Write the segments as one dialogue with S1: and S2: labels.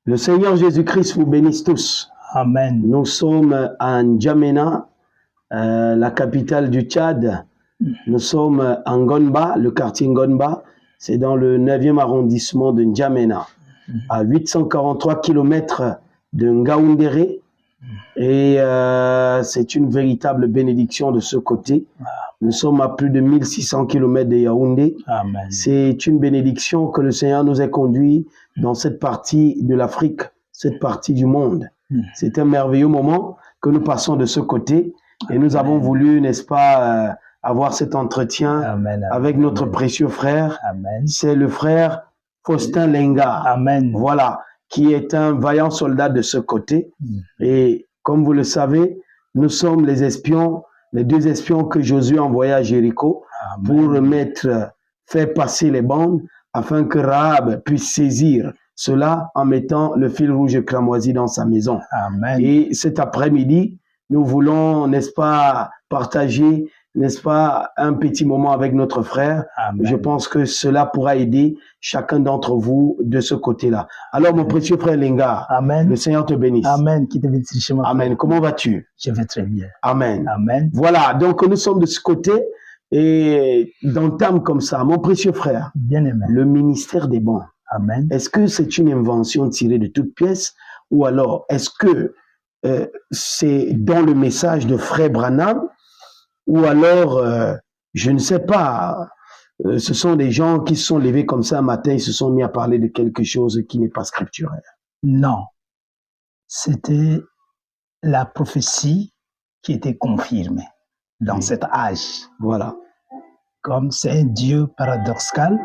S1: Le Seigneur Jésus-Christ vous bénisse tous.
S2: Amen.
S1: Nous sommes à N'Djamena, la capitale du Tchad. Nous sommes en Ngonba, le quartier Ngonba. C'est dans le 9e arrondissement de N'Djamena, à 843 km de Ngaoundéré. Et c'est une véritable bénédiction de ce côté. Nous sommes à plus de 1600 km de Yaoundé. C'est une bénédiction que le Seigneur nous ait conduits dans cette partie de l'Afrique, cette partie du monde. C'est un merveilleux moment que nous passons de ce côté. Et nous avons voulu, n'est-ce pas, avoir cet entretien avec notre précieux frère. C'est le frère Faustin Lenga. Voilà, qui est un vaillant soldat de ce côté. Et comme vous le savez, nous sommes les espions, les deux espions que Josué envoya à Jéricho pour faire passer les bandes afin que Rahab puisse saisir cela en mettant le fil rouge cramoisi dans sa maison. Et cet après-midi, nous voulons, n'est-ce pas, partager, n'est-ce pas, un petit moment avec notre frère. Je pense que cela pourra aider chacun d'entre vous de ce côté-là. Alors, mon précieux frère Lenga, le Seigneur te bénisse.
S2: Amen. Qui te bénisse richement.
S1: Amen. Comment vas-tu?
S2: Je vais très bien.
S1: Amen. Voilà, donc nous sommes de ce côté et d'entame comme ça. Mon précieux frère,
S2: bien-aimé,
S1: le ministère des bons. Est-ce que c'est une invention tirée de toutes pièces ou alors est-ce que c'est dans le message de Frère Branham ou alors, je ne sais pas, ce sont des gens qui se sont levés comme ça un matin, ils se sont mis à parler de quelque chose qui n'est pas scripturel?
S2: Non, c'était la prophétie qui était confirmée dans cet âge.
S1: Voilà.
S2: Comme c'est un Dieu paradoxal,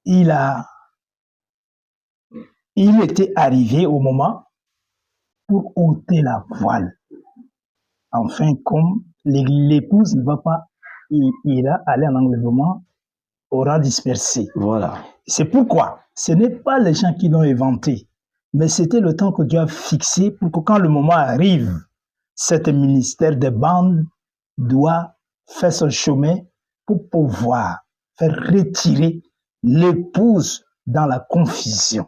S2: il était arrivé au moment pour ôter la voile. Enfin, comme l'épouse ne va pas, il a allé en enlèvement, aura dispersé.
S1: Voilà.
S2: C'est pourquoi ce n'est pas les gens qui l'ont inventé, mais c'était le temps que Dieu a fixé pour que quand le moment arrive, cet ministère des bandes doit faire son chemin pour pouvoir faire retirer l'épouse dans la confusion.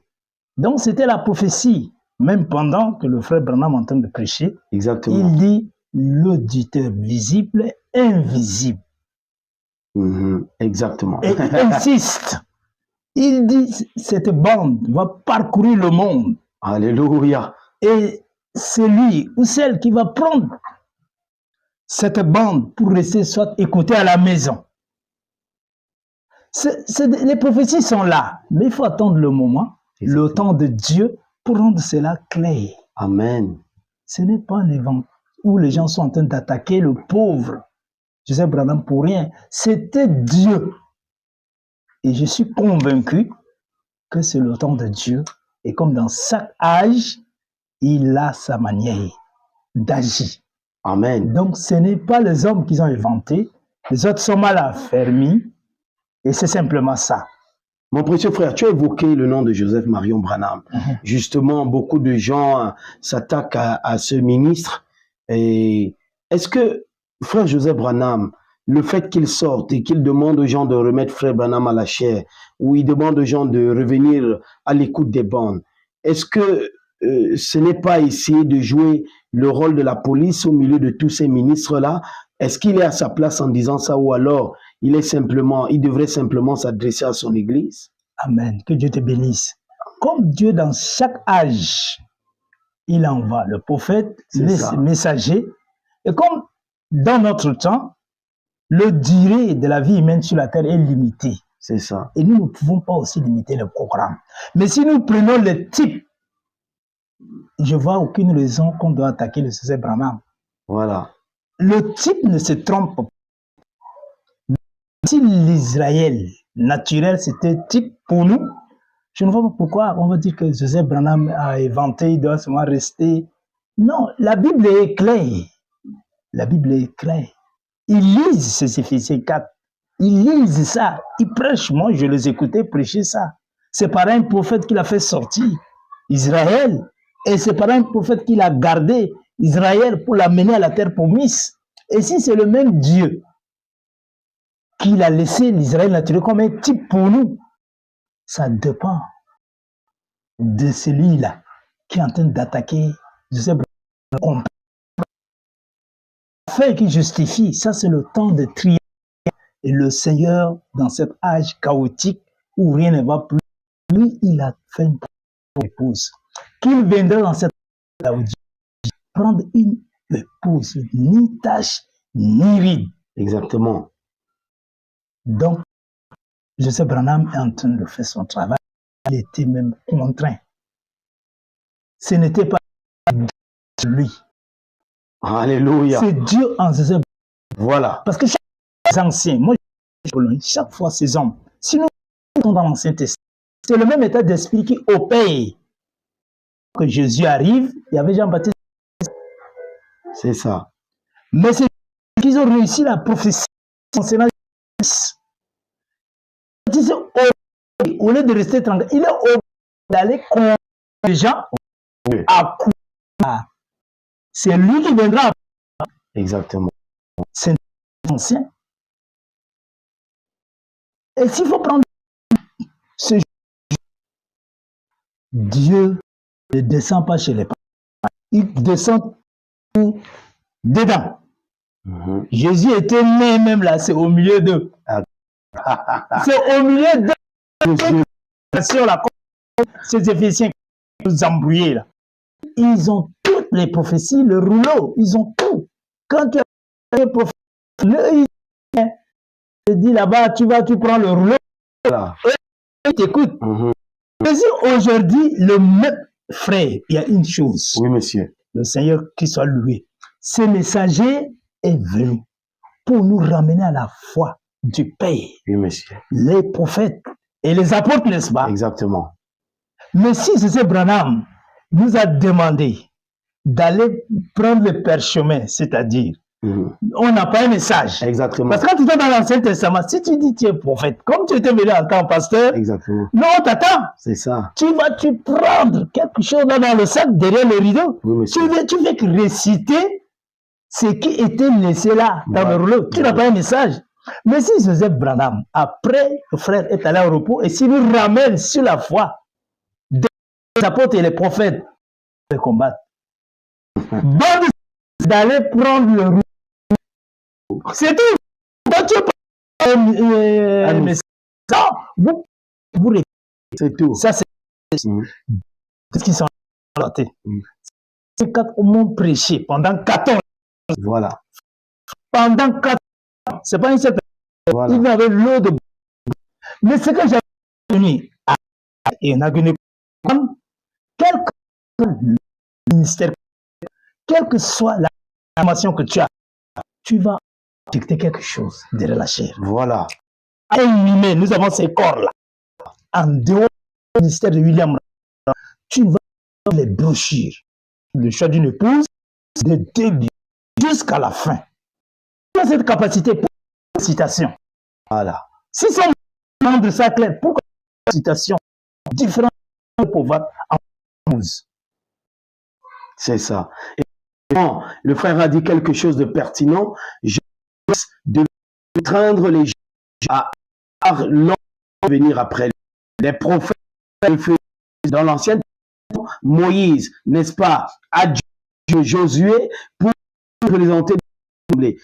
S2: Donc c'était la prophétie. Même pendant que le frère Branham est en train de prêcher, il dit l'auditeur visible, invisible.
S1: Exactement.
S2: Et il insiste. Il dit cette bande va parcourir le monde.
S1: Alléluia.
S2: Et celui ou celle qui va prendre cette bande pour rester soit écouté à la maison. Les prophéties sont là, mais il faut attendre le moment, le temps de Dieu pour rendre cela clair.
S1: Amen.
S2: Ce n'est pas un évent où les gens sont en train d'attaquer le pauvre Joseph Branham pour rien. C'était Dieu. Et je suis convaincu que c'est le temps de Dieu. Et comme dans chaque âge, il a sa manière d'agir.
S1: Amen.
S2: Donc ce n'est pas les hommes qui ont inventé. Les autres sont mal affermis. Et c'est simplement ça.
S1: Mon précieux frère, tu as évoqué le nom de Joseph Marion Branham. Justement, beaucoup de gens s'attaquent à ce ministre. Et est-ce que, frère Joseph Branham, le fait qu'il sorte et qu'il demande aux gens de remettre frère Branham à la chair, ou il demande aux gens de revenir à l'écoute des bandes, est-ce que ce n'est pas essayer de jouer le rôle de la police au milieu de tous ces ministres-là? Est-ce qu'il est à sa place en disant ça ou alors il devrait simplement s'adresser à son église?
S2: Amen. Que Dieu te bénisse. Comme Dieu dans chaque âge, il envoie le prophète, le messager. Et comme dans notre temps, le durée de la vie humaine sur la terre est limitée.
S1: C'est ça.
S2: Et nous ne pouvons pas aussi limiter le programme. Mais si nous prenons le type, je ne vois aucune raison qu'on doit attaquer le Joseph Branham.
S1: Voilà.
S2: Le type ne se trompe pas. Si l'Israël naturel, c'était type pour nous, je ne vois pas pourquoi on va dire que Joseph Branham a inventé, il doit seulement rester. Non, la Bible est claire. La Bible est claire. Ils lisent ces Éphésiens 4. Ils lisent ça. Ils prêchent. Moi, je les écoutais prêcher ça. C'est par un prophète qu'il a fait sortir Israël. Et c'est par un prophète qu'il a gardé Israël pour l'amener à la terre promise. Et si c'est le même Dieu qu'il a laissé l'Israël naturel comme un type pour nous, ça dépend de celui-là qui est en train d'attaquer Joseph Branham. Fait qui justifie, ça c'est le temps de trier. Et le Seigneur, dans cet âge chaotique où rien ne va plus, lui, il a fait une épouse. Qu'il viendra dans cette âge prendre une épouse, ni tache, ni ride.
S1: Exactement.
S2: Donc, Joseph Branham est en train de faire son travail. Il était même contraint. Ce n'était pas lui.
S1: Alléluia.
S2: C'est Dieu en Joseph.
S1: Voilà.
S2: Parce que chaque ancien, moi, chaque fois ces hommes, si nous sommes dans l'Ancien Testament, c'est le même état d'esprit qui opère. Que Jésus arrive, il y avait Jean-Baptiste.
S1: C'est ça.
S2: Mais c'est qu'ils ont réussi la prophétie. Au lieu de rester tranquille, il est obligé d'aller contre les gens à coup. C'est lui qui viendra.
S1: Exactement.
S2: C'est ancien. Et s'il faut prendre ce Dieu ne descend pas chez les parents. Il descend dedans. Jésus était né même là, c'est au milieu d'eux. C'est au milieu d'eux. Sur la ces Éphésiens qui nous embrouillés là. Ils ont toutes les prophéties, le rouleau, ils ont tout. Quand tu as les prophéties, il dit là-bas, tu prends le rouleau, et il t'écoute. Mais si aujourd'hui, le même frère, il y a une chose.
S1: Oui, monsieur.
S2: Le Seigneur qui soit loué. Ce messager est venu pour nous ramener à la foi du Père.
S1: Oui, monsieur.
S2: Les prophètes et les apôtres, n'est-ce pas?
S1: Exactement.
S2: Mais si Joseph Branham nous a demandé d'aller prendre le parchemin, c'est-à-dire, on n'a pas un message.
S1: Exactement.
S2: Parce que quand tu es dans l'Ancien Testament, si tu dis tu es prophète, comme tu étais venu en tant que pasteur,
S1: exactement.
S2: Non, on t'attend.
S1: C'est ça.
S2: Tu vas prendre quelque chose là dans le sac derrière le rideau.
S1: Oui,
S2: tu fais que réciter ce qui était laissé là dans le rouleau. Tu n'as pas un message. Mais si Joseph Branham, après le frère est allé au repos, et s'il nous ramène sur la foi des apôtres et les prophètes de combattre, bon d'aller prendre le rouleau. C'est tout. Quand tu prends un message, vous
S1: c'est tout.
S2: Ça, c'est ce qu'ils sont relatés. C'est quand on m'a prêché pendant 4 ans.
S1: Voilà.
S2: Pendant 4 ans. C'est pas une seule personne.
S1: Voilà.
S2: Il y avait l'eau de. Mais ce que j'ai venu à inauguré, quel que soit le ministère, quelle que soit la formation que tu as, tu vas dicter quelque chose derrière la chair.
S1: Voilà.
S2: Animé, nous avons ces corps-là. En dehors du ministère de William, tu vas les brochures. Le choix d'une épouse, de début jusqu'à la fin. Tu as cette capacité pour la citation.
S1: Voilà.
S2: Si son nom de ça clair, pourquoi la citation différente pour pouvoir en épouse?
S1: C'est ça. Et bon, le frère a dit quelque chose de pertinent. Je de traindre les gens à venir après les prophètes dans l'ancienne Moïse, n'est-ce pas, a Josué pour présenter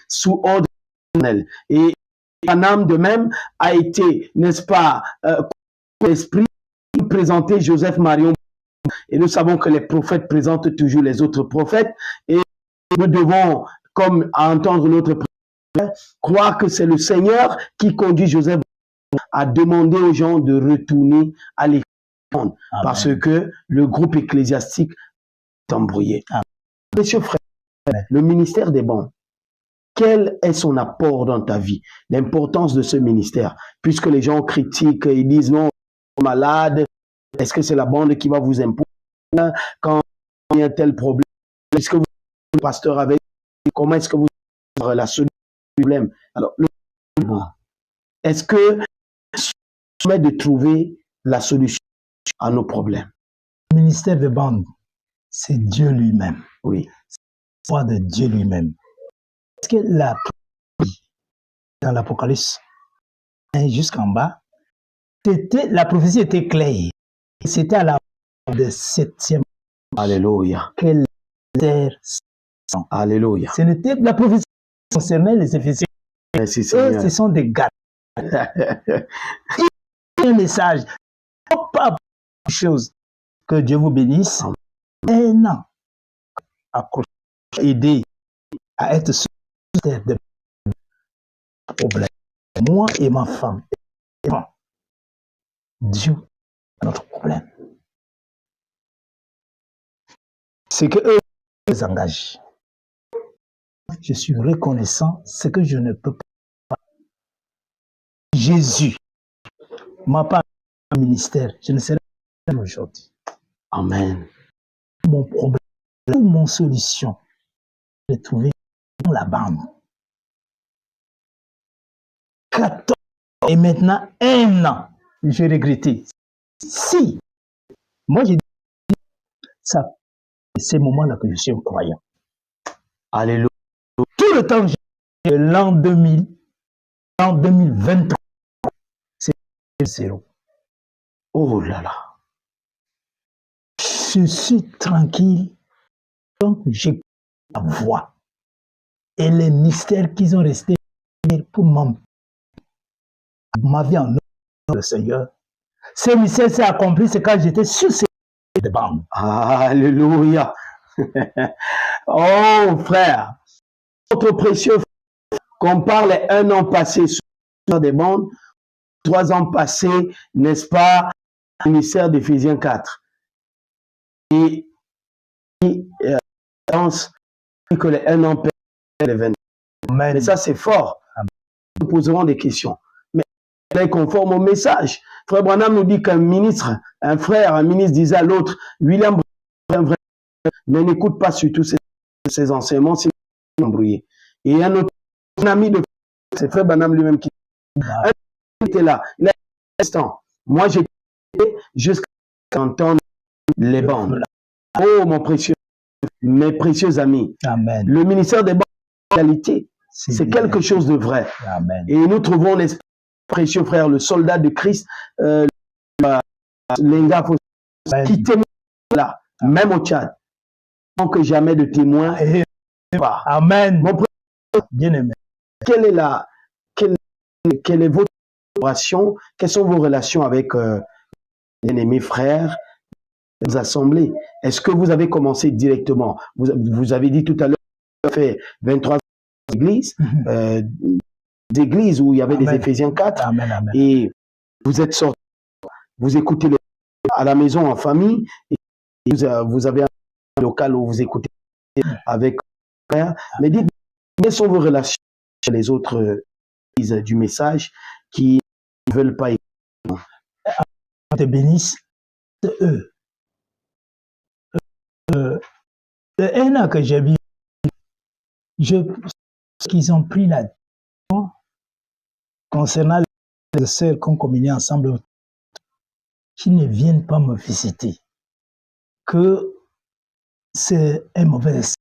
S1: sous ordre éternel. Et Branham de même a été, n'est-ce pas, l'esprit présenté Joseph Marion. Et nous savons que les prophètes présentent toujours les autres prophètes. Et nous devons, comme à entendre notre prophète, croire que c'est le Seigneur qui conduit Joseph à demander aux gens de retourner à l'église. Parce que le groupe ecclésiastique est embrouillé. Monsieur frère, le ministère des bandes, quel est son apport dans ta vie? L'importance de ce ministère, puisque les gens critiquent, ils disent non, malade, est-ce que c'est la bande qui va vous imposer quand il y a tel problème? Est-ce que vous, le pasteur, avec comment est-ce que vous avez la solution du problème? Alors, est-ce que permet de trouver la solution à nos problèmes?
S2: Le ministère de bande, c'est Dieu lui-même.
S1: Oui.
S2: C'est la foi de Dieu lui-même. Parce que la dans l'Apocalypse, jusqu'en bas, la prophétie était claire. C'était à la de 7e
S1: Alléluia.
S2: que les terres sont.
S1: Alléluia.
S2: Ce n'était la prophétie qui concernait les Éphésiens.
S1: Merci
S2: Eux,
S1: Seigneur.
S2: ce sont des gars. Un message. Pas beaucoup de choses. Que Dieu vous bénisse. Un an. Accroché, aider à être sur terre de problèmes. Moi et ma femme. Dieu est notre problème. C'est que eux les engagent. Je suis reconnaissant, c'est que je ne peux pas. Jésus m'a pas un ministère, je ne serais pas aujourd'hui.
S1: Amen.
S2: Mon problème, mon solution, j'ai trouvé dans la bande. 14 et maintenant 1 an, j'ai regretté. Si, moi j'ai dit, ça, c'est ces moments-là que je suis un croyant.
S1: Alléluia.
S2: Tout le temps, l'an 2000, l'an 2023, c'est 0.
S1: Oh là là.
S2: Je suis tranquille, donc j'écoute la voix et les mystères qu'ils ont restés pour ma vie en nom le Seigneur. Ce mystère s'est accompli, c'est quand j'étais sur ces bandes.
S1: Alléluia. Oh frère, notre précieux frère, qu'on parle 1 an passé sur des bandes, 3 ans passés, n'est-ce pas, au ministère d'Éphésiens 4. Et pense que les 1 an perdent les 20. Mais ça, c'est fort. Nous poserons des questions. Mais elle est conforme au message. Frère Branham nous dit qu'un ministre, un frère, un ministre disait à l'autre, William, mais n'écoute pas surtout ses enseignements, c'est embrouillé. Et un autre ami de c'est frère Branham lui-même qui était là. Il a dit, instant, moi j'étais jusqu'à entendre les bandes. Oh mon précieux, mes précieux amis.
S2: Amen.
S1: Le ministère des bandes de qualité, c'est quelque chose de vrai.
S2: Amen.
S1: Et nous trouvons les précieux frères, le soldat de Christ, Lenga, qui témoigne là, même au Tchad, tant que jamais de témoins.
S2: Amen.
S1: Mon précieux,
S2: bien aimé.
S1: Quelle est votre relation? Quelles sont vos relations avec les ennemis frères, les assemblées? Est-ce que vous avez commencé directement? Vous avez dit tout à l'heure, vous avez fait 23 églises, d'églises où il y avait
S2: Amen.
S1: des Éphésiens 4,
S2: Amen, amen.
S1: et vous êtes sortis, vous écoutez à la maison en famille, et vous avez un local où vous écoutez avec frères. Mais dites, quelles sont vos relations avec les autres églises du message qui ne veulent pas écouter?
S2: Te bénisse, eux. Le 1 an que j'ai vu, qu'ils ont pris la décision concernant les sœurs qu'on communiait ensemble, qui ne viennent pas me visiter, que c'est un mauvais esprit.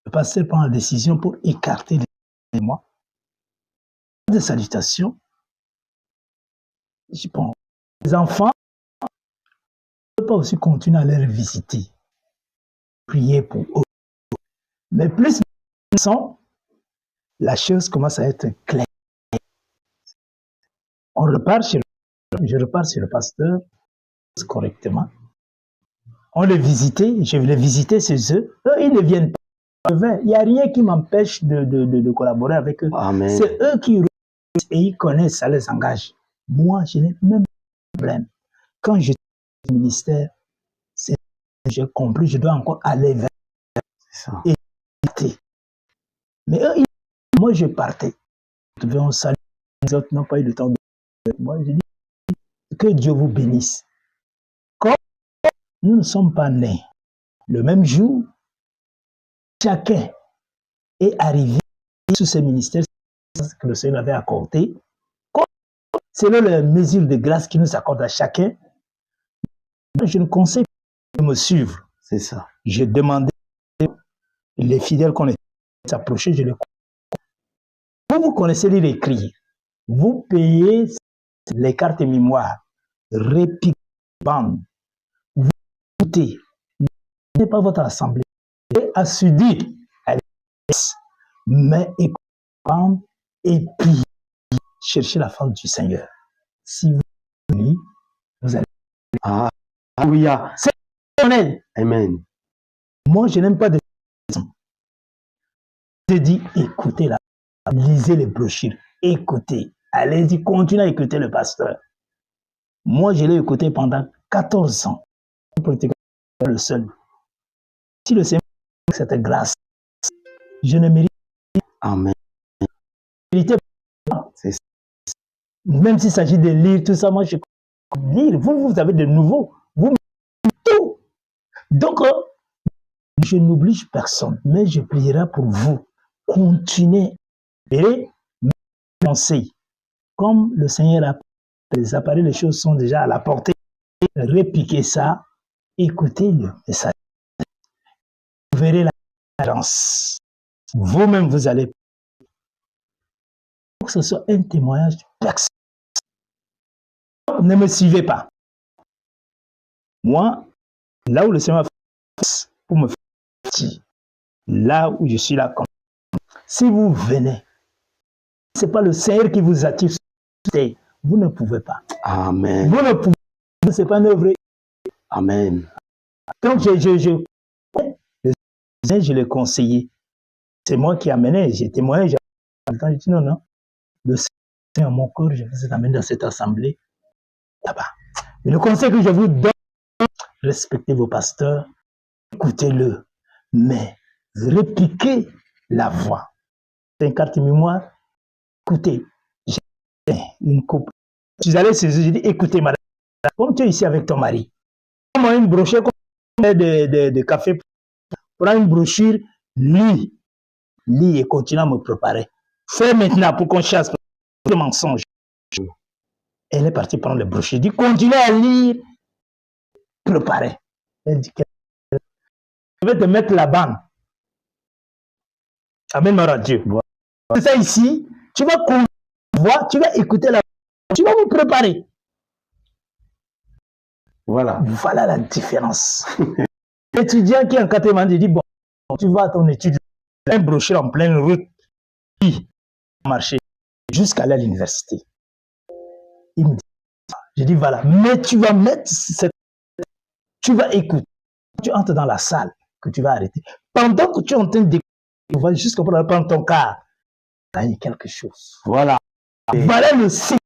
S2: Le pasteur prend la décision pour écarter les moi. De salutations. Je pense, les enfants ne peuvent pas aussi continuer à les visiter, prier pour eux. Mais plus ils sont, la chose commence à être claire. On repart je repars sur le pasteur correctement. On les visitait, je vais les visiter chez eux. Eux, ils ne viennent pas. Il n'y a rien qui m'empêche de collaborer avec eux. C'est eux qui et ils connaissent, ça les engage. Moi, je n'ai même pas de problème. Quand je suis au ministère, j'ai compris, je dois encore aller vers et éviter. Mais eux, moi, je partais. On salue, les autres n'ont pas eu le temps de moi. Je dis que Dieu vous bénisse. Comme nous ne sommes pas nés le même jour, chacun est arrivé sur ce ministère que le Seigneur avait accordé. Selon les mesures de grâce qu'il nous accorde à chacun, je ne conseille pas de me suivre.
S1: C'est ça.
S2: Je demandais les fidèles qu'on est approchés, je les connais. Vous connaissez lire et écrire. Vous payez les cartes mémoire, répique bande. écoutez. Ne pas votre assemblée. Et assidu à l'église. Mais écoutez et puis cherchez la face du Seigneur. Si vous voulez, vous allez.
S1: Alléluia.
S2: C'est personnel.
S1: Amen.
S2: Moi, je n'aime pas de. Je dis, écoutez la. Lisez les brochures. Écoutez. Allez-y, continuez à écouter le pasteur. Moi, je l'ai écouté pendant 14 ans. Le seul. Si le Seigneur a cette grâce, je ne mérite pas.
S1: Amen.
S2: Même s'il s'agit de lire tout ça, moi je lire. Vous avez de nouveau. Vous tout. Donc, je n'oblige personne, mais je prierai pour vous. Continuez. Et pensez. Comme le Seigneur a les appareils, les choses sont déjà à la portée. Répliquez ça. Écoutez le message. Vous verrez la différence. Vous-même, vous allez. Pour que ce soit un témoignage personnel. Ne me suivez pas. Moi, là où le Seigneur fait pour me faire, là où je suis là, comme si vous venez, ce n'est pas le Seigneur qui vous attire, vous ne pouvez pas.
S1: Amen.
S2: Vous ne pouvez pas, ce n'est pas une œuvre.
S1: Amen.
S2: Donc, je l'ai conseillé. C'est moi qui amenais, j'ai témoigné, j'ai dit non, le Seigneur en mon corps, je vous ai amené dans cette assemblée, là-bas. Le conseil que je vous donne, respectez vos pasteurs, écoutez-le, mais répliquez la voix. C'est une carte mémoire. Écoutez, j'ai une coupe. Je suis allé saisir, j'ai dit, écoutez, madame, comme tu es ici avec ton mari, prends-moi une brochure de café, prends une brochure, lis et continue à me préparer. Fais maintenant pour qu'on chasse le mensonge. Elle est partie prendre les brochures. Elle dit, continue à lire, préparer. Elle dit, je vais te mettre la bande. Amen, ma Dieu. C'est ça ici. Tu vas voir, tu vas écouter la bande. Tu vas vous préparer.
S1: Voilà.
S2: Voilà la différence. L'étudiant qui est en quatrième année dit, bon, tu vas à ton étude, un brochure en pleine route, puis marcher jusqu'à l'université. Il me dit, je dis, voilà, mais tu vas mettre cette... Tu vas écouter. Tu entres dans la salle, que tu vas arrêter. Pendant que tu es en train d'écouter, tu vas jusqu'à prendre ton quart. Là, il y a quelque chose.
S1: Voilà.
S2: Voilà le signe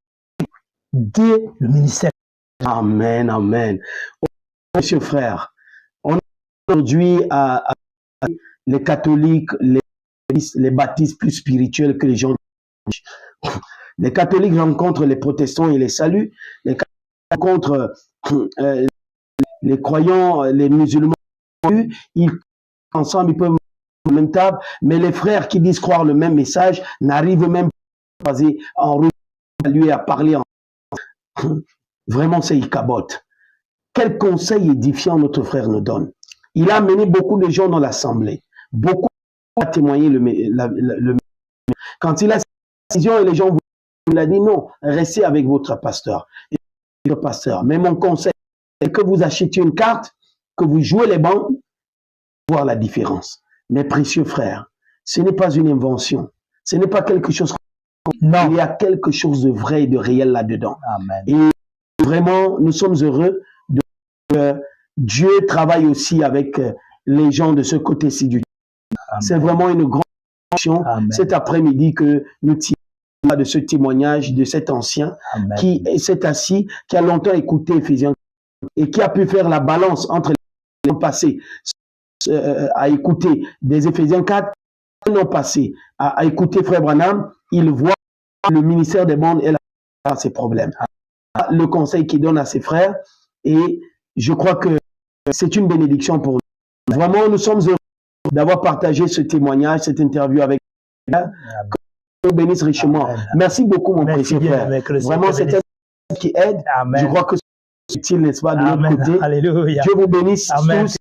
S2: de le ministère.
S1: Amen, amen. Monsieur frère, on est aujourd'hui à les catholiques, les baptistes plus spirituels que les gens. Les catholiques rencontrent les protestants et les saluent. Les catholiques rencontrent les croyants, les musulmans. Ils ensemble, ils peuvent manger à la même table, mais les frères qui disent croire le même message n'arrivent même pas à passer en route à lui à parler. Vraiment, c'est Icabod. Quel conseil édifiant notre frère nous donne. Il a amené beaucoup de gens dans l'assemblée. Beaucoup ont témoigné quand il a cette décision et les gens il a dit non, restez avec votre pasteur. Mais mon conseil, c'est que vous achetiez une carte, que vous jouez les bancs, pour voir la différence. Mes précieux frères, ce n'est pas une invention. Ce n'est pas quelque chose. Non. Il y a quelque chose de vrai et de réel là-dedans.
S2: Amen.
S1: Et vraiment, nous sommes heureux que Dieu travaille aussi avec les gens de ce côté-ci du Amen. C'est vraiment une grande mission cet après-midi que nous tirons de ce témoignage de cet ancien Amen. Qui s'est assis, qui a longtemps écouté Éphésiens et qui a pu faire la balance entre les ans passés à écouter des Éphésiens 4, l'an passé à écouter Frère Branham, il voit le ministère des bandes et ses problèmes. Le conseil qu'il donne à ses frères et je crois que c'est une bénédiction pour nous. Vraiment, nous sommes heureux d'avoir partagé ce témoignage, cette interview avec vous. Que Dieu bénisse richement. Amen. Merci beaucoup, mon précieux frère. Vraiment, c'est un qui aide. Amen. Je crois que c'est utile, n'est-ce pas, de notre côté.
S2: Alléluia.
S1: Dieu vous bénisse tous.